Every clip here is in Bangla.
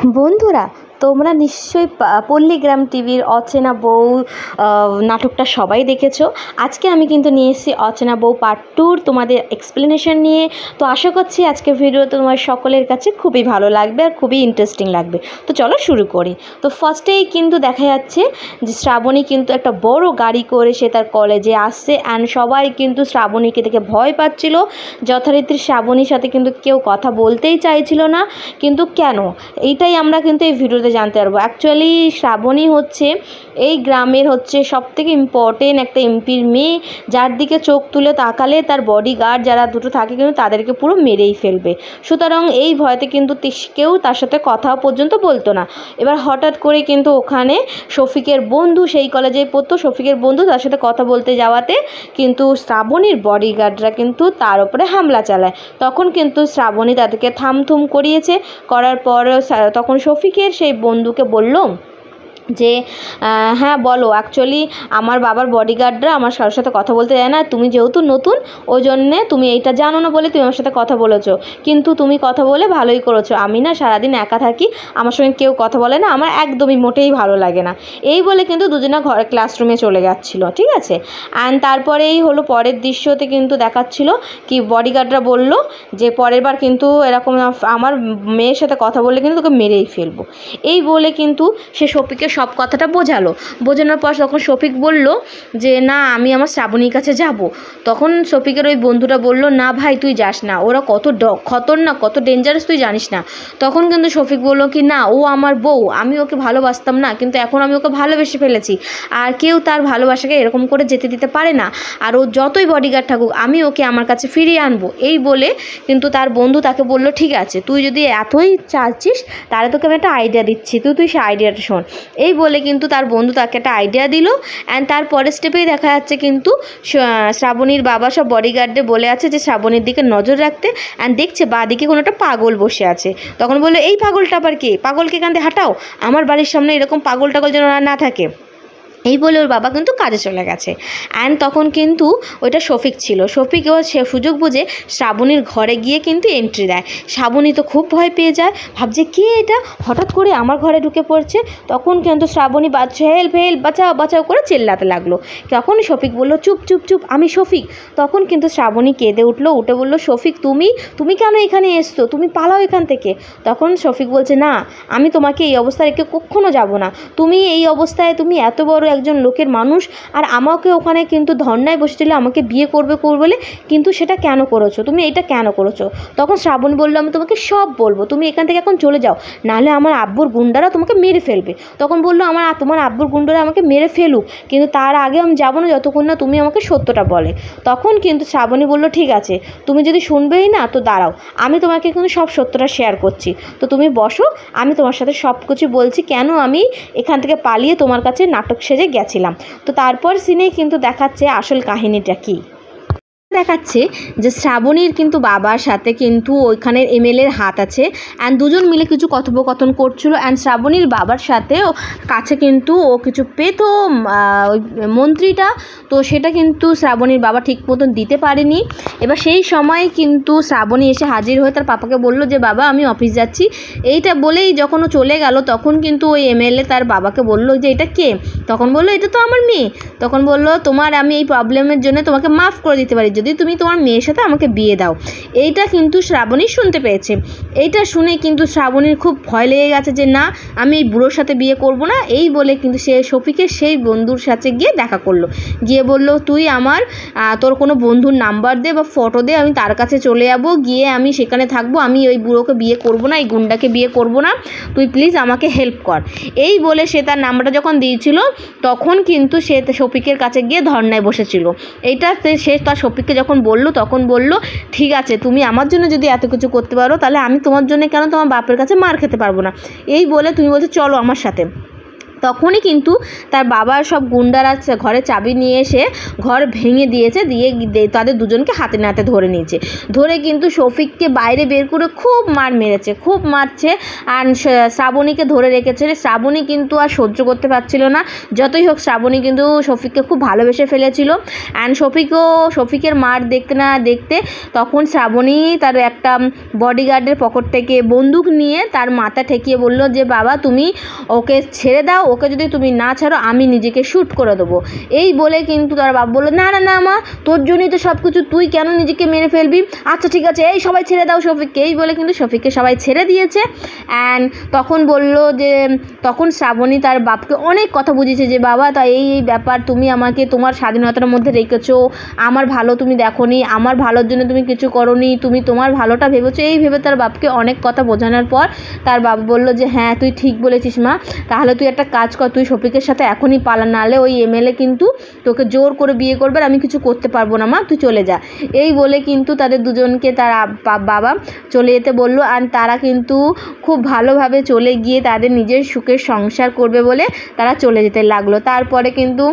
বন্ধুরা, তোমরা নিশ্চয়ই পল্লীগ্রাম টিভির অচেনা বউ নাটকটা সবাই দেখেছো। আজকে আমি কিন্তু নিয়ে এসেছি অচেনা বউ পার্ট 2 তোমাদের এক্সপ্লেনেশন নিয়ে। তো আশা করছি আজকে ভিডিও তোমার সকলের কাছে খুবই ভালো লাগবে আর খুবই ইন্টারেস্টিং লাগবে। তো চলো শুরু করি। তো ফার্স্টেই কিন্তু দেখা যাচ্ছে যে শ্রাবণী কিন্তু একটা বড় গাড়ি করে সে তার কলেজে আসছে, অ্যান্ড সবাই কিন্তু শ্রাবণীকে দেখে ভয় পাচ্ছিল। যথারীতি শ্রাবণীর সাথে কিন্তু কেউ কথা বলতেই চাইছিল না। কিন্তু কেন, এইটাই আমরা কিন্তু এই ভিডিওতে জানতে পারবো। অ্যাকচুয়ালি শ্রাবণী হচ্ছে এই গ্রামের সবথেকে ইম্পর্টেন্ট একটা এমপির মেয়ে, যার দিকে চোখ তুলে তাকালে তার বডিগার্ড যারা দুটো থাকে কিন্তু তাদেরকে পুরো মেরেই ফেলবে। সুতরাং এই ভয়তে কিন্তু কেউ তার সাথে কথা পর্যন্ত বলতো না। এবার হঠাৎ করে কিন্তু ওখানে শফিকের বন্ধু, সেই কলেজেই পড়তো শফিকের বন্ধু, তার সাথে কথা বলতে যাওয়াতে কিন্তু শ্রাবণীর বডিগার্ডরা কিন্তু তার উপরে হামলা চালায়। তখন কিন্তু শ্রাবণী তাদেরকে থামথুম করিয়েছে। করার পর তখন শফিকের সেই বন্ধুকে বলল যে হ্যাঁ বলো, অ্যাকচুয়ালি আমার বাবার বডিগার্ডরা আমার কারোর সাথে কথা বলতে যায় না, তুমি যেহেতু নতুন ওই জন্যে তুমি এইটা জানো না বলে তুমি আমার সাথে কথা বলেছো, কিন্তু তুমি কথা বলে ভালোই করেছো। আমি না সারাদিন একা থাকি, আমার সঙ্গে কেউ কথা বলে না, আমার একদমই মোটেই ভালো লাগে না। এই বলে কিন্তু দুজনে ঘরে ক্লাসরুমে চলে যাচ্ছিলো, ঠিক আছে। অ্যান্ড তারপরেই হলো পরের দৃশ্যতে কিন্তু দেখাচ্ছিল কি বডিগার্ডরা বলল যে পরের বার কিন্তু এরকম আমার মেয়ের সাথে কথা বললে কিন্তু তোকে মেরেই ফেলবো। এই বলে কিন্তু সে শফিককে সব কথাটা বোঝানোর পর তখন শফিক বলল যে না, আমি আমার শ্রাবণীর কাছে যাব। তখন শফিকের ওই বন্ধুটা বলল না ভাই তুই যাস না, ওরা কত খতরনাক, কত ডেঞ্জারাস তুই জানিস না। তখন কিন্তু শফিক বলল কি না, ও আমার বউ, আমি ওকে ভালোবাসতাম না, কিন্তু এখন আমি ওকে ভালোবেসে ফেলেছি, আর কেউ তার ভালোবাসাকে এরকম করে যেতে দিতে পারে না, আর ও যতই বডিগার্ড থাকুক আমি ওকে আমার কাছে ফিরিয়ে আনবো। এই বলে কিন্তু তার বন্ধু তাকে বলল ঠিক আছে, তুই যদি এতই চাচ্ছিস তাহলে তোকে আমি একটা আইডিয়া দিচ্ছি, তুই সে আইডিয়াটা শোন। এই বলে কিন্তু তার বন্ধু তাকে একটা আইডিয়া দিল। অ্যান্ড তারপরের স্টেপেই দেখা যাচ্ছে কিন্তু শ্রাবণীর বাবা সব বডিগার্ডে বলে আছে যে শ্রাবণীর দিকে নজর রাখতে। অ্যান্ড দেখছে বাঁদিকে কোনো একটা পাগল বসে আছে। তখন বললো এই পাগলটা আবার কে, পাগলকে এখান থেকে হাঁটাও, আমার বাড়ির সামনে এরকম পাগল টাগল যেন না থাকে। এই বলে ওর বাবা কিন্তু কাজে চলে গেছে। অ্যান্ড তখন কিন্তু ওইটা শফিক ছিল। শফিক এবার সে সুযোগ বুঝে শ্রাবণীর ঘরে গিয়ে কিন্তু এন্ট্রি দেয়। শ্রাবণী তো খুব ভয় পেয়ে যায়, ভাবছে কে এটা হঠাৎ করে আমার ঘরে ঢুকে পড়ছে। তখন কিন্তু শ্রাবণী হেল্প বাঁচাও বাঁচাও করে চিল্লাতে লাগলো। তখন শফিক বললো চুপ চুপ চুপ, আমি শফিক। তখন কিন্তু শ্রাবণী কেঁদে উঠে বললো শফিক তুমি কেন এখানে এসছো, তুমি পালাও এখান থেকে। তখন শফিক বলছে না, আমি তোমাকে এই অবস্থায় রেখে কখনো যাব না, তুমি এই অবস্থায়, তুমি এত বড় একজন লোকের মানুষ, আর আমাকে ওখানে কিন্তু ধর্নায় বসেছিল আমাকে বিয়ে করবে বলে, কিন্তু সেটা কেন করেছো, তুমি এটা কেন করেছো। তখন শ্রাবণী বললো আমি তোমাকে সব বলবো, তুমি এখান থেকে এখন চলে যাও, নাহলে আমার আব্বুর গুন্ডারা তোমাকে মেরে ফেলবে। তখন বললো তোমার আব্বুর গুন্ডারা আমাকে মেরে ফেলুক, কিন্তু তার আগে আমি যাবো না যতক্ষণ না তুমি আমাকে সত্যটা বলে। তখন কিন্তু শ্রাবণী বললো ঠিক আছে, তুমি যদি শুনবেই না তো দাঁড়াও, আমি তোমাকে কিন্তু সব সত্যটা শেয়ার করছি, তো তুমি বসো, আমি তোমার সাথে সব কিছু বলছি, কেন আমি এখান থেকে পালিয়ে তোমার কাছে নাটক সেজে গেছিলাম। তো তারপর সিনেই কিন্তু দেখাচ্ছে আসল কাহিনীটা কি। দেখাচ্ছে যে শ্রাবণীর কিন্তু বাবার সাথে কিন্তু ওইখানের এমএলএর হাত আছে, অ্যান্ড দুজন মিলে কিছু কথোপকথন করছিল। অ্যান্ড শ্রাবণীর বাবার সাথে কাছে কিন্তু ও কিছু পেত ওই মন্ত্রীটা, তো সেটা কিন্তু শ্রাবণীর বাবা ঠিক মতন দিতে পারেনি। এবার সেই সময় কিন্তু শ্রাবণী এসে হাজির হয়ে তার পাপাকে বললো যে বাবা আমি অফিস যাচ্ছি। এইটা বলেই যখন ও চলে গেল তখন কিন্তু ওই এমএলএ তার বাবাকে বললো যে এটা কে। তখন বললো এটা তো আমার মেয়ে। তখন বললো তোমার আমি এই প্রবলেমের জন্য তোমাকে মাফ করে দিতে পারি যদি তুমি তোমার মেয়ের সাথে আমাকে বিয়ে দাও। এইটা কিন্তু শ্রাবণী শুনতে পেয়েছে। এইটা শুনে কিন্তু শ্রাবণীর খুব ভয় লেগে গেছে যে না, আমি এই বুড়োর সাথে বিয়ে করব না। এই বলে কিন্তু সে শফিকের সেই বন্ধুর সাথে গিয়ে দেখা করলো, গিয়ে বলল তুই আমার তোর কোনো বন্ধুর নাম্বার দে বা ফটো দে, আমি তার কাছে চলে যাবো, গিয়ে আমি সেখানে থাকবো, আমি ওই বুড়োকে বিয়ে করব না, এই গুন্ডাকে বিয়ে করব না, তুই প্লিজ আমাকে হেল্প কর। এই বলে সে তার নাম্বারটা যখন দিয়েছিল তখন কিন্তু সে শফিকের কাছে গিয়ে ধর্নায় বসেছিল। এইটা সে তার শফিককে যখন বললো তখন বললো ঠিক আছে, তুমি আমার জন্য যদি এত কিছু করতে পারো তাহলে আমি তোমার জন্য কেন তোমার বাপের কাছে মার খেতে পারবো না। এই বলে তুমি বলছো চলো আমার সাথে। তখনই কিন্তু তার বাবার সব গুন্ডারা ঘরে চাবি নিয়ে এসে ঘর ভেঙে দিয়েছে, দিয়ে তাদের দুজনকে হাতে নাতে ধরে নিয়েছে। ধরে কিন্তু শফিককে বাইরে বের করে খুব মেরেছে, খুব মারছে। আর শ্রাবণীকে ধরে রেখেছে। শ্রাবণী কিন্তু আর সহ্য করতে পারছিল না। যতই হোক শ্রাবণী কিন্তু শফিককে খুব ভালোবেসে ফেলেছিল। অ্যান্ড শফিকের মার দেখতে না দেখতে তখন শ্রাবণী তার একটা বডিগার্ডের পকেট থেকে বন্দুক নিয়ে তার মাথা ঠেকিয়ে বলল যে বাবা তুমি ওকে ছেড়ে দাও, ওকে যদি তুমি না ছাড়ো আমি নিজেকে শ্যুট করে দেবো। এই বলে কিন্তু তার বাবা বললো না না না মা, তোর জন্যই তো সব কিছু, তুই কেন নিজেকে মেরে ফেলবি? আচ্ছা ঠিক আছে, এই সবাই ছেড়ে দাও শফিককে। এই বলে কিন্তু শফিককে সবাই ছেড়ে দিয়েছে। অ্যান্ড তখন শ্রাবণী তার বাপকে অনেক কথা বুঝিয়েছে যে বাবা তা এই ব্যাপার, তুমি আমাকে তোমার স্বাধীনতার মধ্যে রেখেছো, আমার ভালো তুমি দেখোনি, আমার ভালোর জন্য তুমি কিছু করোনি, তুমি তোমার ভালোটা ভেবেছো। এই ভেবে তার বাপকে অনেক কথা বোঝানোর পর তার বাবা বলল যে হ্যাঁ তুই ঠিক বলেছিস মা, তাহলে তুই একটা কাজ কর, তুই শফিকের সাথে এখনই পালা, নাহলে ওই এমএলএ কিন্তু তোকে জোর করে বিয়ে করবে, আর আমি কিছু করতে পারবো না মা, তুই চলে যা। এই বলে কিন্তু তাদের দুজনকে তার বাবা চলে যেতে বলল। আর তারা কিন্তু খুব ভালোভাবে চলে গিয়ে তাদের নিজের সুখের সংসার করবে বলে তারা চলে যেতে লাগলো। তারপরে কিন্তু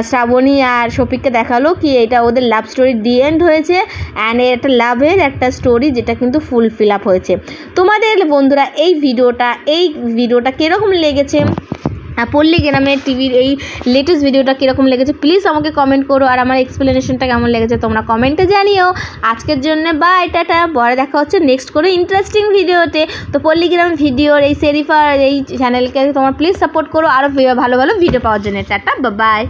শ্রাবণী আর শফিককে দেখালো কি এটা ওদের লাভ স্টোরি ডি এন্ড হয়েছে। অ্যান্ড একটা লাভের একটা স্টোরি যেটা কিন্তু ফুলফিল আপ হয়েছে। তোমাদের বন্ধুরা এই ভিডিওটা কীরকম লেগেছে, পল্লীগ্রামের টিভির এই লেটেস্ট ভিডিওটা কীরকম লেগেছে প্লিজ আমাকে কমেন্ট করো। আর আমার এক্সপ্লেনেশনটা কেমন লেগেছে তোমরা কমেন্টে জানিও। আজকের জন্য বাই, টাটা, পরে দেখা হচ্ছে নেক্সট করে ইন্টারেস্টিং ভিডিওতে। তো পল্লীগ্রাম ভিডিওর এই শেরিফার এই চ্যানেলকে তোমরা প্লিজ সাপোর্ট করো আরও ভালো ভালো ভিডিও পাওয়ার জন্য। Tata, by.